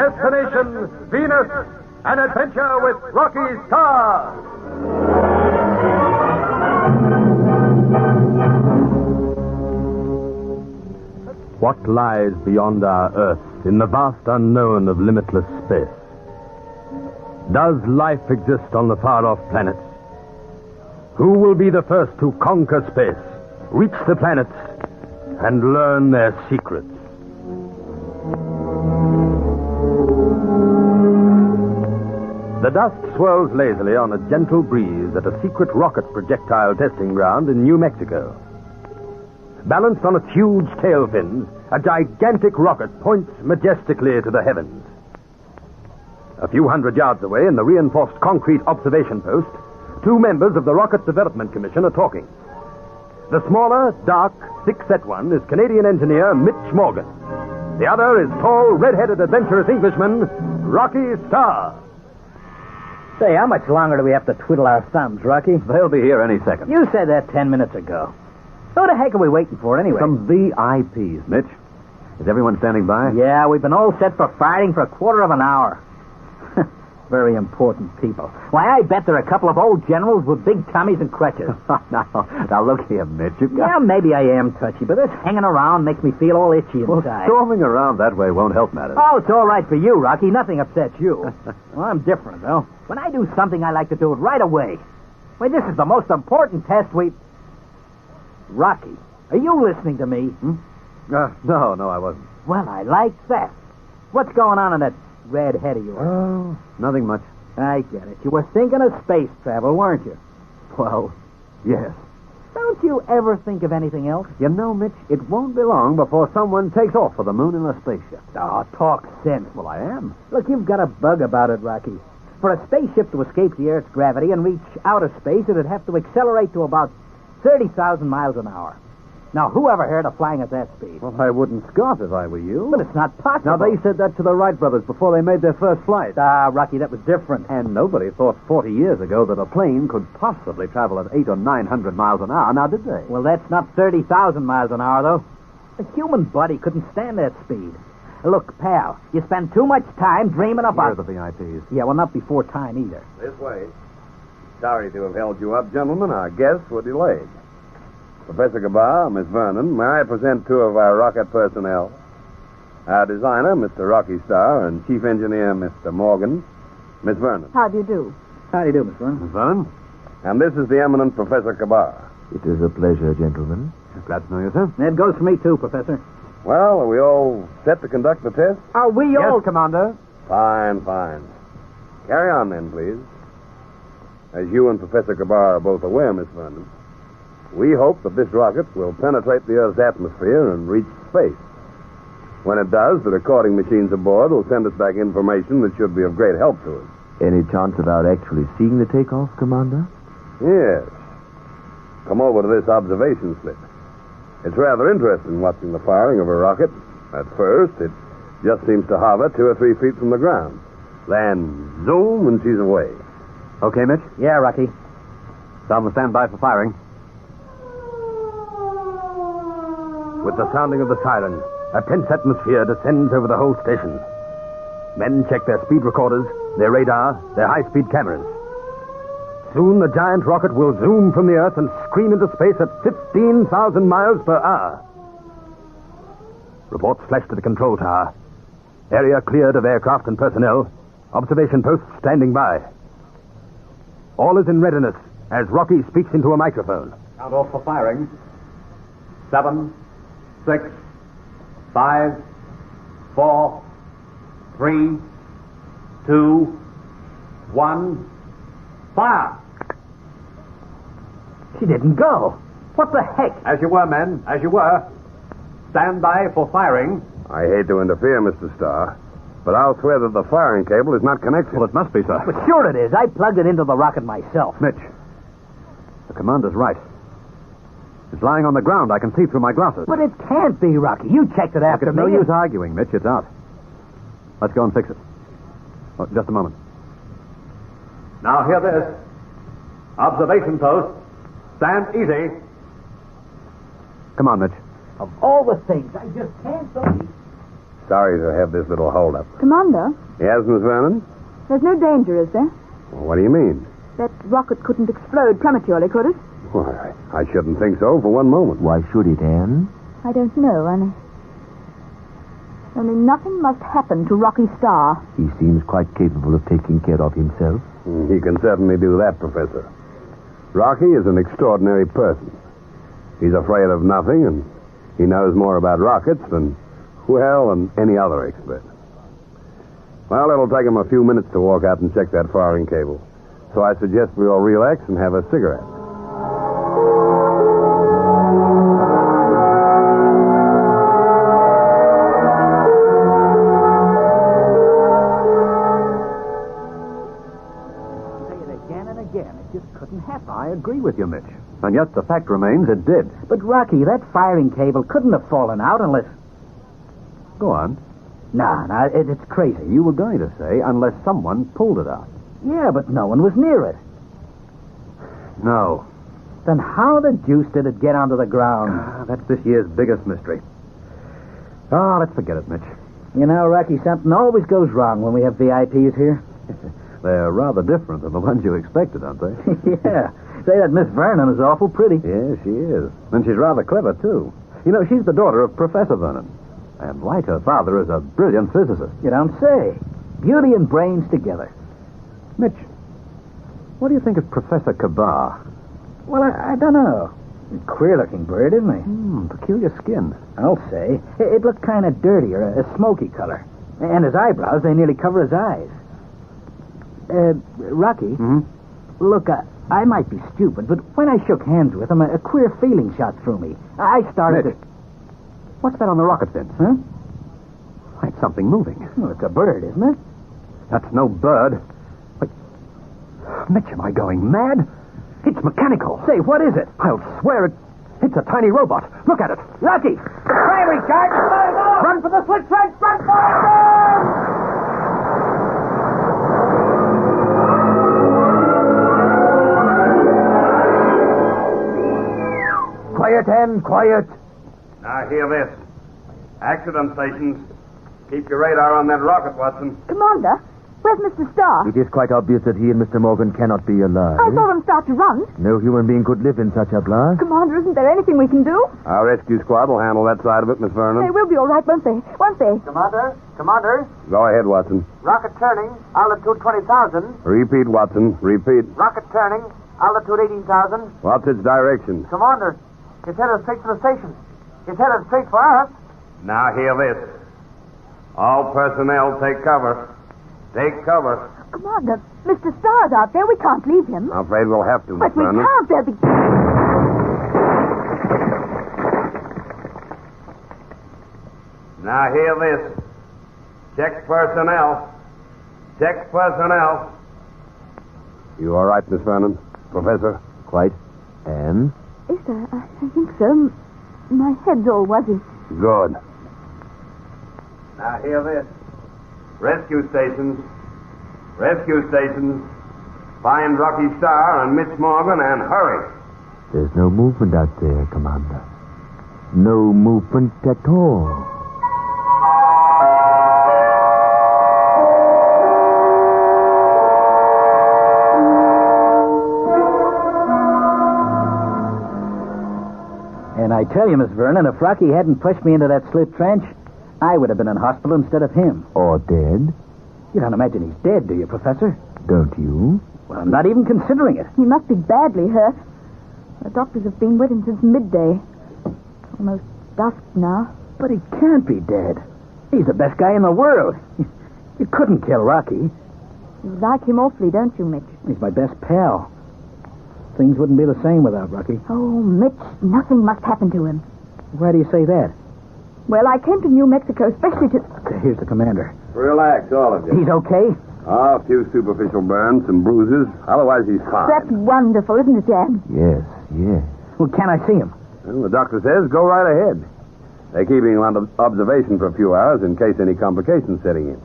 Destination Venus, an adventure with Rocky Starr. What lies beyond our Earth in the vast unknown of limitless space? Does life exist on the far-off planets? Who will be the first to conquer space, reach the planets, and learn their secrets? The dust swirls lazily on a gentle breeze at a secret rocket projectile testing ground in New Mexico. Balanced on its huge tail fins, a gigantic rocket points majestically to the heavens. A few hundred yards away, in the reinforced concrete observation post, two members of the Rocket Development Commission are talking. The smaller, dark, thick-set one is Canadian engineer Mitch Morgan. The other is tall, red-headed, adventurous Englishman Rocky Starr. Say, how much longer do we have to twiddle our thumbs, Rocky? They'll be here any second. You said that 10 minutes ago. Who the heck are we waiting for, anyway? Some VIPs, Mitch. Is everyone standing by? Yeah, we've been all set for firing for a quarter of an hour. Very important people. Why, I bet they're a couple of old generals with big tummies and crutches. now look here, Mitch. Yeah, maybe I am touchy, but this hanging around makes me feel all itchy Well, inside. storming around that way won't help matters. Oh, it's all right for you, Rocky. Nothing upsets you. Well, I'm different, though. When I do something, I like to do it right away. Why, this is the most important test we... Rocky, are you listening to me? No, I wasn't. Well, I like that. What's going on in that red head of yours? Oh, nothing much. I get it. You were thinking of space travel, weren't you? Well, yes. Don't you ever think of anything else? You know, Mitch, it won't be long before someone takes off for the moon in a spaceship. Oh, talk sense. Well, I am. Look, you've got a bug about it, Rocky. For a spaceship to escape the Earth's gravity and reach outer space, it'd have to accelerate to about 30,000 miles an hour. Now, who ever heard of flying at that speed? Well, I wouldn't scoff if I were you. But it's not possible. Now, they said that to the Wright brothers before they made their first flight. Rocky, that was different. And nobody thought 40 years ago that a plane could possibly travel at 800 or 900 miles an hour. Now, did they? Well, that's not 30,000 miles an hour, though. The human body couldn't stand that speed. Look, pal, you spend too much time dreaming about... Here are the VIPs. Yeah, well, not before time either. This way. Sorry to have held you up, gentlemen. Our guests were delayed. Professor Gabar, Miss Vernon, may I present two of our rocket personnel? Our designer, Mr. Rocky Starr, and chief engineer, Mr. Morgan. Miss Vernon. How do you do? How do you do, Miss Vernon? Miss Vernon? And this is the eminent Professor Gabar. It is a pleasure, gentlemen. Glad to know you, sir. That goes for me, too, Professor. Well, are we all set to conduct the test? Are we all... Yes, Commander. Fine. Carry on, then, please. As you and Professor Gabar are both aware, Miss Vernon, we hope that this rocket will penetrate the Earth's atmosphere and reach space. When it does, the recording machines aboard will send us back information that should be of great help to us. Any chance of our actually seeing the takeoff, Commander? Yes. Come over to this observation slip. It's rather interesting watching the firing of a rocket. At first, it just seems to hover 2 or 3 feet from the ground. Then, zoom, and she's away. Okay, Mitch? Yeah, Rocky. Some stand by for firing. With the sounding of the siren, a tense atmosphere descends over the whole station. Men check their speed recorders, their radar, their high-speed cameras. Soon the giant rocket will zoom from the Earth and scream into space at 15,000 miles per hour. Reports flash to the control tower. Area cleared of aircraft and personnel. Observation posts standing by. All is in readiness as Rocky speaks into a microphone. Count off for firing. 7, 6, 5, 4, 3, 2, 1, fire! She didn't go. What the heck? As you were, men. As you were. Stand by for firing. I hate to interfere, Mr. Starr, but I'll swear that the firing cable is not connected. Well, it must be, sir. But sure it is. I plugged it into the rocket myself. Mitch, the commander's right. It's lying on the ground. I can see through my glasses. But it can't be, Rocky. You checked it after It's me. no use arguing, Mitch. It's out. Let's go and fix it. Oh, just a moment. Now, hear this. Observation post. Stand easy. Come on, Mitch. Of all the things, I just can't believe... Sorry to have this little holdup. Commander, Yes, Miss Vernon? there's no danger, is there? Well, what do you mean? That rocket couldn't explode prematurely, could it? Why, I shouldn't think so for one moment. Why should it, Anne? I don't know, only nothing must happen to Rocky Starr. He seems quite capable of taking care of himself. He can certainly do that, Professor. Rocky is an extraordinary person. He's afraid of nothing, and he knows more about rockets than any other expert. Well, it'll take him a few minutes to walk out and check that firing cable. So I suggest we all relax and have a cigarette. Say it again and again. It just couldn't happen. I agree with you, Mitch. And yet the fact remains it did. But, Rocky, that firing cable couldn't have fallen out unless... Go on. Nah, it's crazy. You were going to say, unless someone pulled it out. Yeah, but no one was near it. No. Then how the deuce did it get onto the ground? That's this year's biggest mystery. Oh, let's forget it, Mitch. You know, Rocky, something always goes wrong when we have VIPs here. They're rather different than the ones you expected, aren't they? Yeah. Say that Miss Vernon is awful pretty. Yeah, she is. And she's rather clever, too. You know, she's the daughter of Professor Vernon. And like her father is a brilliant physicist. You don't say. Beauty and brains together. Mitch, what do you think of Professor Kabar? Well, I don't know. Queer-looking bird, isn't he? Peculiar skin. I'll say. It looked kind of dirty, or a smoky color. And his eyebrows, they nearly cover his eyes. Rocky, look, I might be stupid, but when I shook hands with him, a queer feeling shot through me. I started Mitch, what's that on the rocket fence? Huh? Why, it's something moving. Well, it's a bird, isn't it? That's no bird. Wait. Mitch, am I going mad? It's mechanical. Say, what is it? I'll swear it's a tiny robot. Look at it. Rocky! Firing charge! Run for the slit trench! Run for it! Quiet, Anne, quiet. Now, hear this. Accident stations. Keep your radar on that rocket, Watson. Commander, where's Mr. Starr? It is quite obvious that he and Mr. Morgan cannot be alive. I saw them start to run. No human being could live in such a blast. Commander, isn't there anything we can do? Our rescue squad will handle that side of it, Miss Vernon. They will be all right, won't they? Won't they? Commander, Go ahead, Watson. rocket turning, altitude 20,000. Repeat, Watson. Repeat. Rocket turning, altitude 18,000. What's its direction? Commander, it's headed straight to the station. It's headed straight for us. Now, hear this. All personnel take cover. Take cover. Commander, Mr. Starr's out there. We can't leave him. I'm afraid we'll have to, Miss But we Vernon. can't. There'll be... Now, hear this. Check personnel. Check personnel. You all right, Miss Vernon? Professor? Quite. Anne? Yes, sir, I think so. My head's all wuzzy. Good. Now, hear this. Rescue stations. Rescue stations. Find Rocky Starr and Mitch Morgan and hurry. There's no movement out there, Commander. No movement at all. And I tell you, Miss Vernon, if Rocky hadn't pushed me into that slit trench, I would have been in hospital instead of him. Or dead? You don't imagine he's dead, do you, Professor? Don't you? Well, I'm not even considering it. He must be badly hurt. The doctors have been with him since midday. Almost dusk now. But he can't be dead. He's the best guy in the world. You couldn't kill Rocky. You like him awfully, don't you, Mitch? He's my best pal. Things wouldn't be the same without Rocky. Oh, Mitch, nothing must happen to him. Why do you say that? Well, I came to New Mexico especially to... Here's the commander. Relax, all of you. He's okay? A few superficial burns, some bruises. Otherwise, he's fine. That's wonderful, isn't it, Dad? Yes, yes. Well, can I see him? Well, the doctor says go right ahead. They're keeping him under observation for a few hours in case any complications setting in.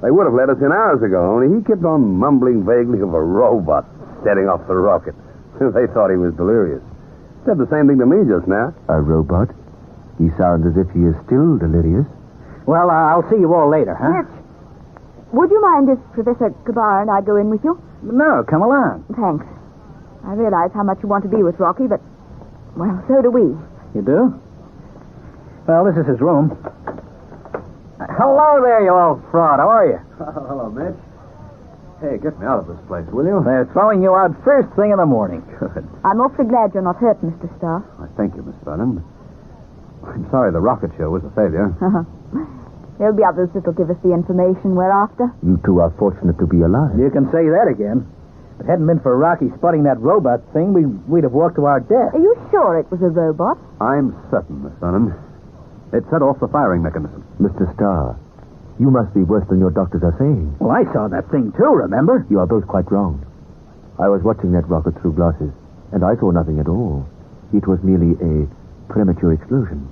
They would have let us in hours ago, only he kept on mumbling vaguely of a robot setting off the rocket. They thought he was delirious. Said the same thing to me just now. A robot? He sounds as if he is still delirious. Well, I'll see you all later, huh? Mitch, would you mind if Professor Kabar and I go in with you? No, come along. Thanks. I realize how much you want to be with Rocky, but, well, so do we. You do? Well, this is his room. Hello there, you old fraud. How are you? Hello, Mitch. Hey, get me out of this place, will you? They're throwing you out first thing in the morning. Good. I'm awfully glad you're not hurt, Mr. Starr. Why, thank you, Miss Vernon. I'm sorry the rocket show was a failure. There'll be others that'll give us the information we're after. You two are fortunate to be alive. You can say that again. If it hadn't been for Rocky spotting that robot thing, we'd have walked to our death. Are you sure it was a robot? I'm certain, Miss Vernon. It set off the firing mechanism. Mr. Starr, you must be worse than your doctors are saying. Well, I saw that thing too, remember? You are both quite wrong. I was watching that rocket through glasses, and I saw nothing at all. It was merely a premature explosion.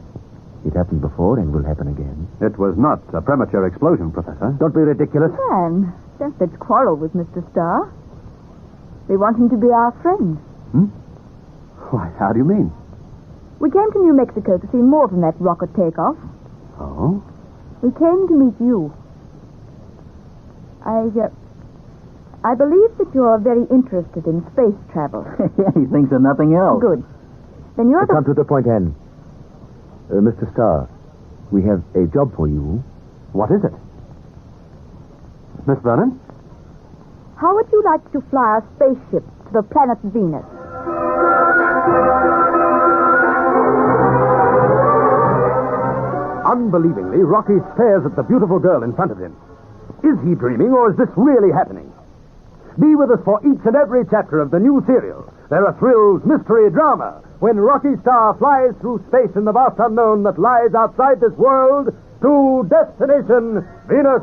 It happened before and will happen again. It was not a premature explosion, Professor. Don't be ridiculous. Man, don't let's quarrel with Mr. Starr. We want him to be our friend. Why, how do you mean? We came to New Mexico to see more than that rocket takeoff. Oh? We came to meet you. I believe that you're very interested in space travel. Yeah, he thinks of nothing else. Good. Then you're Come to the point, Anne. Mr. Starr, we have a job for you. What is it? Miss Vernon? How would you like to fly a spaceship to the planet Venus? Unbelievingly, Rocky stares at the beautiful girl in front of him. Is he dreaming, or is this really happening? Be with us for each and every chapter of the new serial. There are thrills, mystery, drama, when Rocky Starr flies through space in the vast unknown that lies outside this world to Destination Venus.